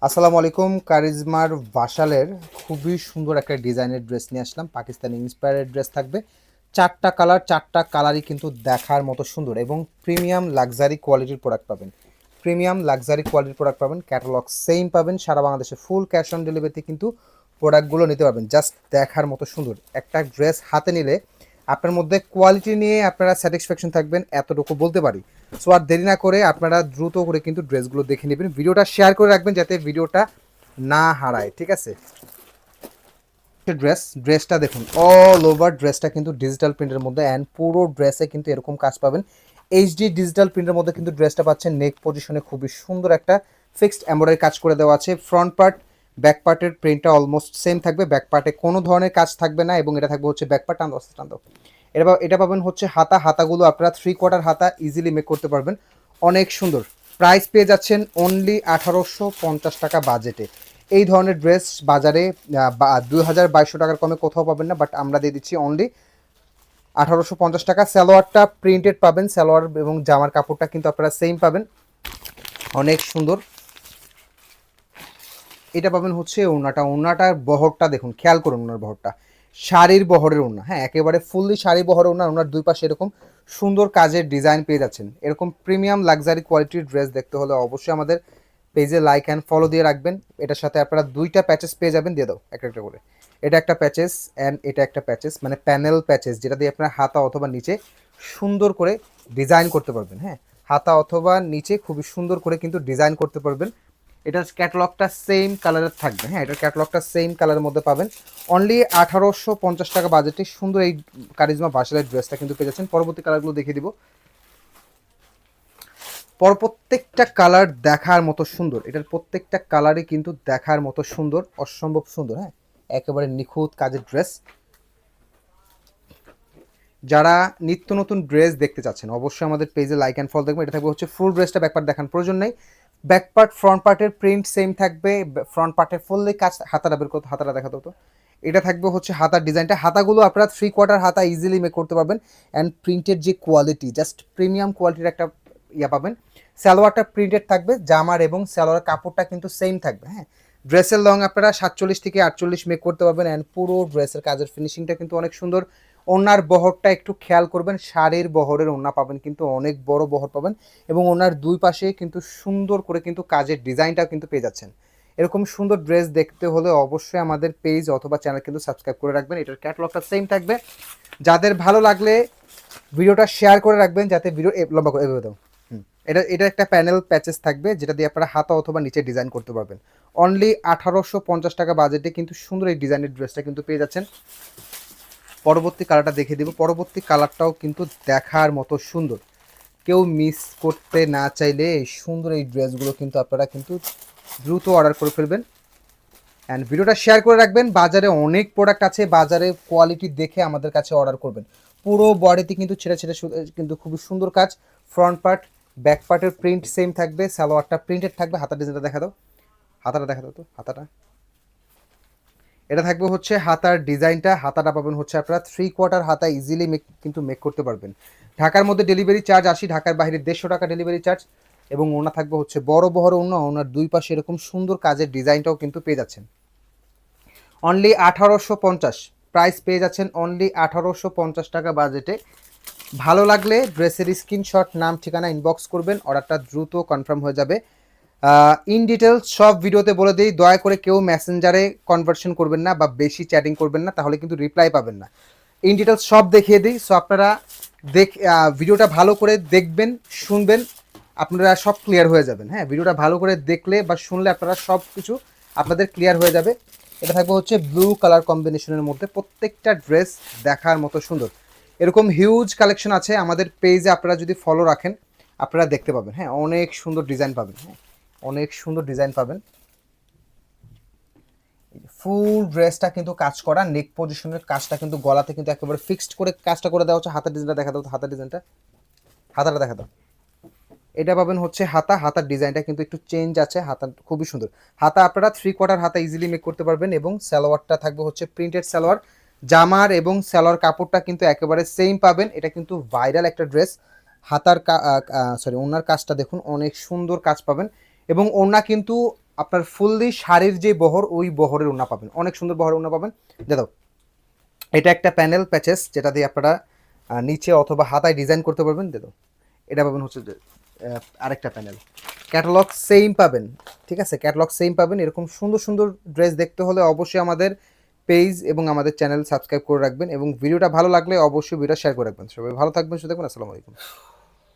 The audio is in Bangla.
আসসালামু আলাইকুম। কারিজমার ভাসালের খুবই সুন্দর একটা ডিজাইনের ড্রেস নিয়ে আসলাম। পাকিস্তানি ইন্সপায়ার্ড ড্রেস থাকবে। ৪টা কালার, ৪টা কালারই কিন্তু দেখার মতো সুন্দর এবং প্রিমিয়াম লাক্সারি কোয়ালিটির প্রোডাক্ট পাবেন। প্রিমিয়াম লাক্সারি কোয়ালিটির প্রোডাক্ট পাবেন। ক্যাটালগ সেম পাবেন। সারা বাংলাদেশে ফুল ক্যাশ অন ডেলিভারিতে কিন্তু প্রোডাক্টগুলো নিতে পারবেন। জাস্ট দেখার মতো সুন্দর। একটা ড্রেস হাতে নিলে আপনার মধ্যে কোয়ালিটি নিয়ে আপনারা স্যাটিসফ্যাকশন থাকবেন, এতটুকু বলতে পারি। সো আর দেরি না করে আপনারা দ্রুত করে কিন্তু ড্রেসগুলো দেখে নেবেন। ভিডিওটা শেয়ার করে রাখবেন যাতে ভিডিওটা না হারায়, ঠিক আছে? ড্রেসটা দেখুন, অল ওভার ড্রেসটা কিন্তু ডিজিটাল প্রিন্টের মধ্যে, অ্যান্ড পুরো ড্রেসে কিন্তু এরকম কাজ পাবেন। এইচডি ডিজিটাল প্রিন্টের মধ্যে কিন্তু ড্রেসটা পাচ্ছেন। নেক পজিশনে খুবই সুন্দর একটা ফিক্সড এমব্রয়ডারি কাজ করে দেওয়া আছে। ফ্রন্ট পার্ট ব্যাক পার্টের প্রিন্টটা অলমোস্ট সেম থাকবে। ব্যাক পার্টে কোনো ধরনের কাজ থাকবে না এবং এটা থাকবে হচ্ছে ব্যাক পার্ট টান দাও। এটা পাবেন হচ্ছে হাতাগুলো আপনারা 3/4 হাতা ইজিলি মেক করতে পারবেন। অনেক সুন্দর। প্রাইস পেয়ে যাচ্ছেন অনলি 1850 টাকা বাজেটে। এই ধরনের ড্রেস বাজারে 2200 টাকার কমে কোথাও পাবেন না, বাট আমরা দিয়ে দিচ্ছি অনলি 1850 টাকা। সালোয়ারটা প্রিন্টেড পাবেন, সালোয়ার এবং জামার কাপড়টা কিন্তু আপনারা সেম পাবেন। অনেক সুন্দর। এটা পাবেন হচ্ছে ওড়নাটার বহরটা দেখুন, খেয়াল করুন ওনার বহরটা, শাড়ির বহরের ওড়না। হ্যাঁ, একেবারে ফুললি শাড়ি বহরের ওড়না। ওনার দুই পাশে এরকম সুন্দর কাজের ডিজাইন পেয়ে যাচ্ছেন। এরকম প্রিমিয়াম লাক্সারি কোয়ালিটির ড্রেস দেখতে হলে অবশ্যই আমাদের পেজে লাইক অ্যান্ড ফলো দিয়ে রাখবেন। এটার সাথে আপনারা 2টা প্যাচেস পেয়ে যাবেন, দিয়ে দাও একটা একটা করে। এটা একটা প্যাচেস অ্যান্ড এটা একটা প্যাচেস, মানে প্যানেল প্যাচেস, যেটা দিয়ে আপনারা হাতা অথবা নিচে সুন্দর করে ডিজাইন করতে পারবেন। হ্যাঁ, হাতা অথবা নিচে খুবই সুন্দর করে কিন্তু ডিজাইন করতে পারবেন। এটার ক্যাটালগটা সেম কালারের থাকবে। হ্যাঁ, এটার ক্যাটালগটা সেম কালারের মধ্যে পাবেন। অনলি 1850 টাকা বাজেটে সুন্দর এই কারিজমা ভার্সালের ড্রেসটা কিন্তু পেয়ে যাচ্ছেন। পরবর্তী কালারগুলো দেখিয়ে দিব। প্রত্যেকটা কালার দেখার মতো সুন্দর। এটার প্রত্যেকটা কালারই কিন্তু দেখার মতো সুন্দর, অসম্ভব সুন্দর। হ্যাঁ, একেবারে নিখুঁত কাজের ড্রেস। যারা নিত্য নতুন ড্রেস দেখতে চাচ্ছেন অবশ্যই আমাদের পেজে লাইক অ্যান্ড ফলো দেখবেন। এটা থাকবে হচ্ছে ফুল ড্রেসটা, ব্যাকপার্ট দেখার প্রয়োজন নেই। ব্যাক পার্ট ফ্রন্ট পার্টের প্রিন্ট সেম থাকবে। ফ্রন্ট পার্টের ফুললি কাজ। হাতাটা বের করতে, হাতাটা দেখাতো তো। এটা থাকবে হচ্ছে হাতার ডিজাইনটা। হাতাগুলো আপনারা 3/4 হাতা ইজিলি মেক করতে পারবেন। অ্যান্ড প্রিন্টের যে কোয়ালিটি, জাস্ট প্রিমিয়াম কোয়ালিটির একটা পাবেন। সালোয়ারটা প্রিন্টেড থাকবে। জামার এবং সালোয়ার কাপড়টা কিন্তু সেম থাকবে। হ্যাঁ, ড্রেসের লং আপনারা 47 থেকে 48 মেক করতে পারবেন। অ্যান্ড পুরো ড্রেসের কাজের ফিনিশিংটা কিন্তু অনেক সুন্দর। ওনার বহরটা একটু খেয়াল করবেন, শাড়ির বহরের ওড়না পাবেন, কিন্তু অনেক বড় বহর পাবেন এবং ওনার দুই পাশে কিন্তু সুন্দর করে কিন্তু কাজের ডিজাইনটাও কিন্তু পেয়ে যাচ্ছেন। এরকম সুন্দর ড্রেস দেখতে হলে অবশ্যই আমাদের পেজ অথবা চ্যানেল কিন্তু সাবস্ক্রাইব করে রাখবেন। এটার ক্যাটালগটা সেম থাকবে। যাদের ভালো লাগলে ভিডিওটা শেয়ার করে রাখবেন যাতে ভিডিও লম্বা করে এভাবে দাও। এটা একটা প্যানেল প্যাচেস থাকবে যেটা দিয়ে আপনারা হাতা অথবা নিচে ডিজাইন করতে পারবেন। অনলি 1850 টাকা বাজেটে কিন্তু সুন্দর এই ডিজাইনের ড্রেসটা কিন্তু পেয়ে যাচ্ছেন। পরবর্তী কালারটা দেখে দিব। পরবর্তী কালারটাও কিন্তু দেখার মতো সুন্দর। কেউ মিস করতে না চাইলে এই সুন্দর এই ড্রেসগুলো কিন্তু আপনারা কিন্তু দ্রুত অর্ডার করে ফেলবেন। অ্যান্ড ভিডিওটা শেয়ার করে রাখবেন। বাজারে অনেক প্রোডাক্ট আছে, বাজারে কোয়ালিটি দেখে আমাদের কাছে অর্ডার করবেন। পুরো বডিতে কিন্তু ছেড়ে ছেড়ে কিন্তু খুবই সুন্দর কাজ। ফ্রন্ট পার্ট ব্যাক পার্টের প্রিন্ট সেম থাকবে। সালোয়ারটা প্রিন্টেড থাকবে। হাতার ডিজাইনটা দেখা দাও, হাতাটা দেখা দাও তো, হাতাটা। এটা থাকবে হচ্ছে হাতার ডিজাইনটা। হাতাটা পাবেন হচ্ছে আপনারা 3/4 হাতা ইজিলি কিন্তু মেক করতে পারবেন। ঢাকার মধ্যে ডেলিভারি চার্জ 80, ঢাকার বাইরে 150 টাকা ডেলিভারি চার্জ। এবং ওনা থাকবে হচ্ছে বড় বহর ওনা। ওনার দুই পাশে এরকম সুন্দর কাজের ডিজাইনটাও কিন্তু পেয়ে যাচ্ছেন। অনলি 1850 প্রাইস পেয়ে যাচ্ছেন অনলি 1850 টাকা বাজেটে। ভালো লাগলে ড্রেসের স্ক্রিনশট, নাম, ঠিকানা ইনবক্স করবেন। অর্ডারটা দ্রুত কনফার্ম হয়ে যাবে। ইন ডিটেলস সব ভিডিওতে বলে দিই, দয়া করে কেউ মেসেঞ্জারে কনভার্সন করবেন না বা বেশি চ্যাটিং করবেন না, তাহলে কিন্তু রিপ্লাই পাবেন না। ইন ডিটেলস সব দেখিয়ে দিই। সো আপনারা ভিডিওটা ভালো করে দেখবেন, শুনবেন, আপনারা সব ক্লিয়ার হয়ে যাবেন। হ্যাঁ, ভিডিওটা ভালো করে দেখলে বা শুনলে আপনারা সব কিছু আপনাদের ক্লিয়ার হয়ে যাবে। এটা থাকবে হচ্ছে ব্লু কালার কম্বিনেশনের মধ্যে। প্রত্যেকটা ড্রেস দেখার মতো সুন্দর। এরকম হিউজ কালেকশন আছে আমাদের পেজে, আপনারা যদি ফলো রাখেন আপনারা দেখতে পাবেন। হ্যাঁ, অনেক সুন্দর ডিজাইন পাবেন। হ্যাঁ, অনেক সুন্দর ডিজাইন পাবেন। ফুল ড্রেসটা কিন্তু কাজ করা। নেক পজিশনের কাজটা কিন্তু গলাতে কিন্তু একেবারে ফিক্সড করে কাজটা করে দেওয়া হচ্ছে। হাতার ডিজাইনটা দেখা দাও, হাতার ডিজাইনটা, হাতাটা দেখা দাও। এটা পাবেন হচ্ছে হাতার ডিজাইনটা কিন্তু একটু চেঞ্জ আছে। হাতা খুবই সুন্দর। হাতা আপনারা 3/4 হাতা ইজিলি মেক করতে পারবেন এবং সালোয়ারটা থাকবে হচ্ছে প্রিন্টেড সালোয়ার। জামার এবং সালোয়ার কাপড়টা কিন্তু একেবারে সেম পাবেন। এটা কিন্তু ভাইরাল একটা ড্রেস। হাতার ওনার কাজটা দেখুন, অনেক সুন্দর কাজ পাবেন এবং ওনা কিন্তু আপনার ফুললি শাড়ির যে বহর ওই বহরের ওড়না পাবেন, অনেক সুন্দর বহরের ওড়না পাবেন। দেখো এটা একটা প্যানেল প্যাচেস যেটা দিয়ে আপনারা নিচে অথবা হাতায় ডিজাইন করতে পারবেন। দেখো এটা পাবেন হচ্ছে যে আরেকটা প্যানেল। ক্যাটালগ সেম পাবেন, ঠিক আছে, ক্যাটালগ সেম পাবেন। এরকম সুন্দর সুন্দর ড্রেস দেখতে হলে অবশ্যই আমাদের পেজ এবং আমাদের চ্যানেল সাবস্ক্রাইব করে রাখবেন এবং ভিডিওটা ভালো লাগলে অবশ্যই ভিডিওটা শেয়ার করে রাখবেন। সবাই ভালো থাকবেন, সুস্থ থাকবেন, আসসালামু আলাইকুম।